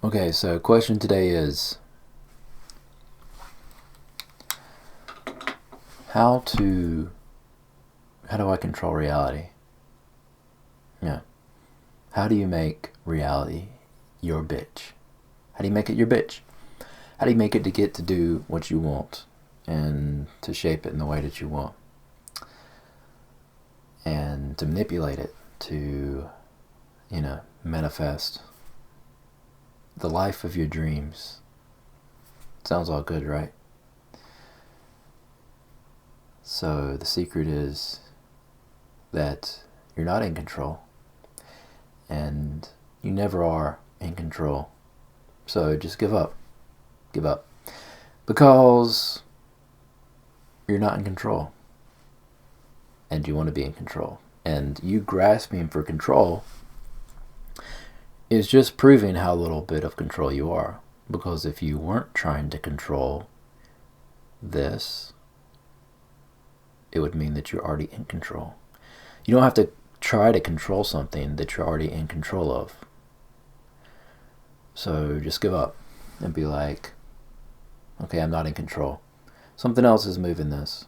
Okay, so question today is how to how do I control reality? Yeah. How do you make reality your bitch? How do you make it your bitch? How do you make it to get to do what you want and to shape it in the way that you want and to manipulate it to, manifest the life of your dreams? Sounds all good, right? So the secret is that you're not in control, and you never are in control. So just give up. Give up. Because you're not in control, and you want to be in control. And you grasping for control is just proving how little bit of control you are. Because if you weren't trying to control this, it would mean that you're already in control. You don't have to try to control something that you're already in control of. So just give up and be like, okay, I'm not in control. Something else is moving this.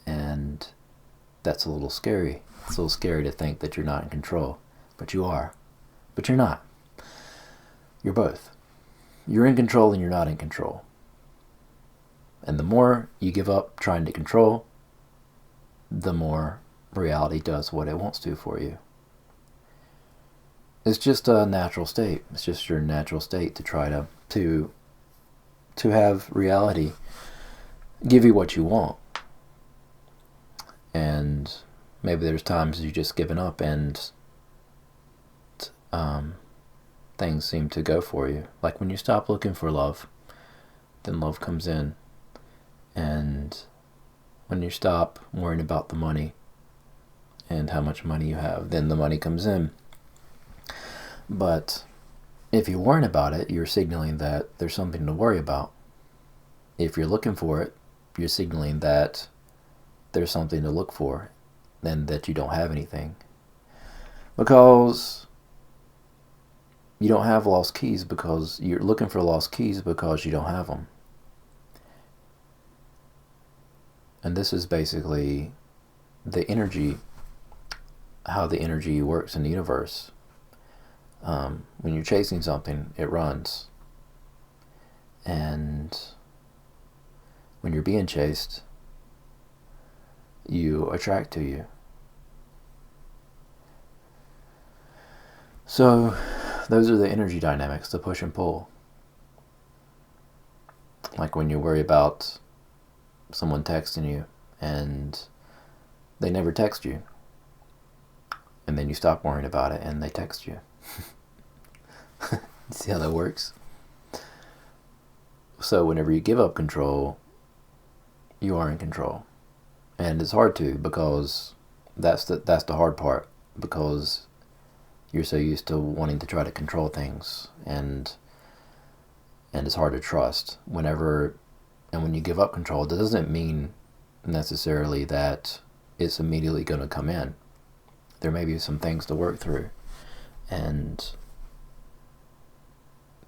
And that's a little scary. It's a little scary to think that you're not in control. But you are. But you're not. You're both. You're in control and you're not in control. And the more you give up trying to control, the more reality does what it wants to for you. It's just a natural state. It's just your natural state to try to have reality give you what you want. And maybe there's times you've just given up and things seem to go for you. Like when you stop looking for love, then love comes in. And when you stop worrying about the money and how much money you have, then the money comes in. But if you're worrying about it, you're signaling that there's something to worry about. If you're looking for it, you're signaling that there's something to look for, and that you don't have anything. Because you don't have lost keys, because you're looking for lost keys because you don't have them. And this is basically the energy, how the energy works in the universe. When you're chasing something, it runs. And when you're being chased, you attract to you. So those are the energy dynamics, the push and pull. Like when you worry about someone texting you and they never text you, and then you stop worrying about it and they text you. See how that works? So whenever you give up control, you are in control. And it's hard to, because that's the hard part, because you're so used to wanting to try to control things, and it's hard to trust and when you give up control, it doesn't mean necessarily that it's immediately going to come in. There may be some things to work through and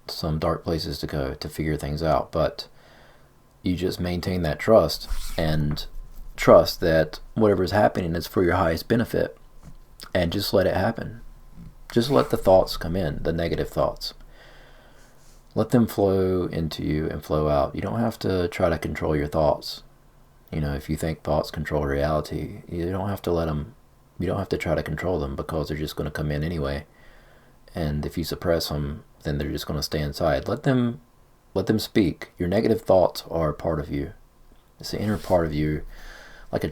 some dark places to go to figure things out, but you just maintain that trust and trust that whatever is happening is for your highest benefit, and just let it happen. Just let the thoughts come in, the negative thoughts. Let them flow into you and flow out. You don't have to try to control your thoughts. If you think thoughts control reality, you don't have to let them, you don't have to try to control them, because they're just going to come in anyway. And if you suppress them, then they're just going to stay inside. Let them speak. Your negative thoughts are a part of you. It's the inner part of you, like a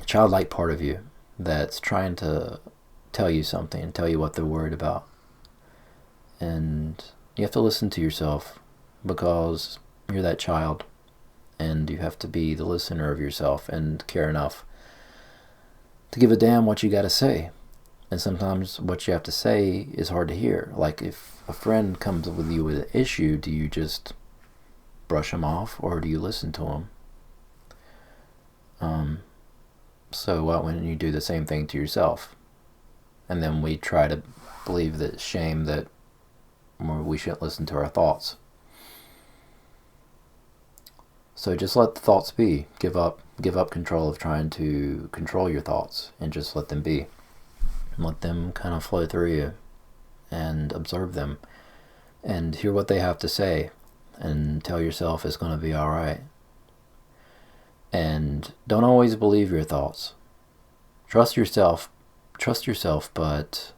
childlike part of you that's trying to tell you something, tell you what they're worried about. And you have to listen to yourself, because you're that child, and you have to be the listener of yourself and care enough to give a damn what you got to say. And sometimes what you have to say is hard to hear. Like if a friend comes with you with an issue, do you just brush them off, or do you listen to them? So what when you do the same thing to yourself? And then we try to believe that shame that or we shouldn't listen to our thoughts. So just let the thoughts be. Give up control of trying to control your thoughts, and just let them be. Let them kind of flow through you, and observe them, and hear what they have to say, and tell yourself it's going to be all right. And don't always believe your thoughts. Trust yourself, but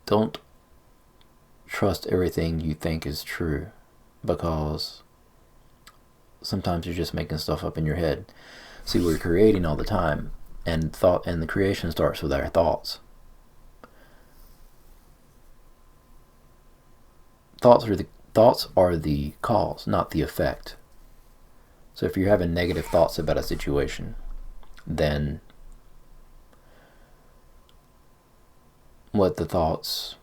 don't trust everything you think is true, because sometimes you're just making stuff up in your head. See, we're creating all the time, and the creation starts with our thoughts. Thoughts are the cause, not the effect. So if you're having negative thoughts about a situation, then let the thoughts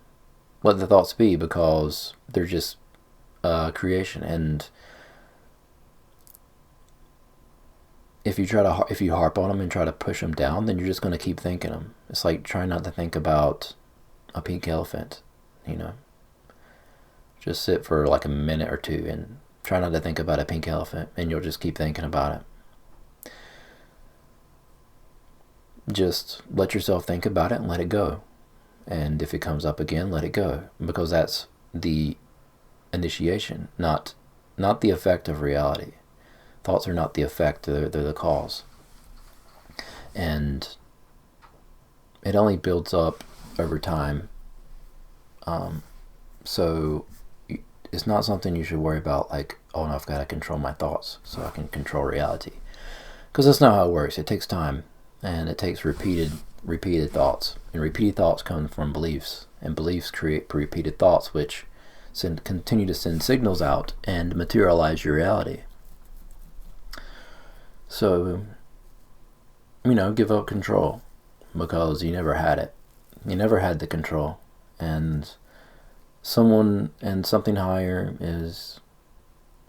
be, because they're just creation. And if you harp on them and try to push them down, then you're just going to keep thinking them. It's like trying not to think about a pink elephant, Just sit for like a minute or two and try not to think about a pink elephant, and you'll just keep thinking about it. Just let yourself think about it and let it go. And if it comes up again, let it go, because that's the initiation, not the effect of reality. Thoughts are not the effect, they're the cause. And it only builds up over time. So it's not something you should worry about, like, oh no, I've got to control my thoughts so I can control reality. Because that's not how it works. It takes time, and it takes repeated thoughts. And repeated thoughts come from beliefs, and beliefs create repeated thoughts, which continue to send signals out and materialize your reality. So, give up control, because you never had it. You never had the control. And someone and something higher is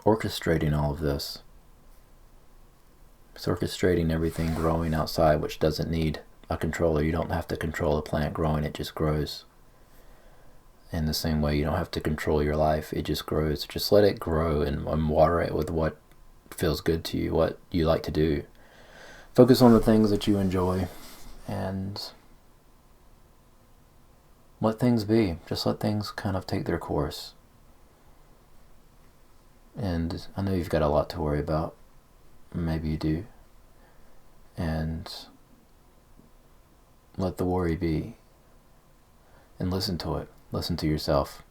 orchestrating all of this. It's orchestrating everything growing outside, which doesn't need a controller. You don't have to control a plant growing, it just grows. In the same way, you don't have to control your life, it just grows. Just let it grow, and water it with what feels good to you, what you like to do. Focus on the things that you enjoy, and let things be. Just let things kind of take their course. And I know you've got a lot to worry about. Maybe you do. And let the worry be. And listen to it. Listen to yourself.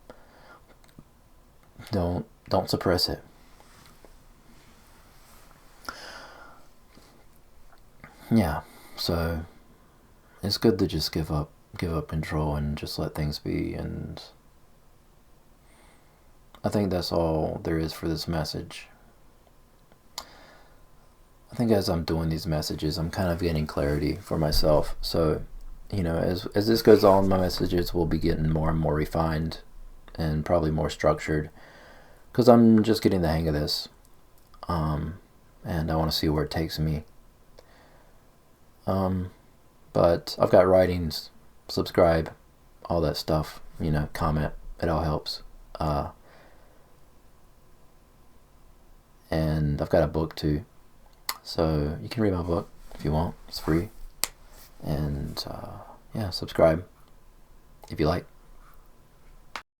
Don't suppress it. Yeah, so it's good to just give up control and just let things be. And I think that's all there is for this message. I think as I'm doing these messages, I'm kind of getting clarity for myself. So, as this goes on, my messages will be getting more and more refined and probably more structured, because I'm just getting the hang of this. And I want to see where it takes me. But I've got writings, subscribe, all that stuff, comment, it all helps. And I've got a book too, so you can read my book if you want. It's free. And subscribe if you like.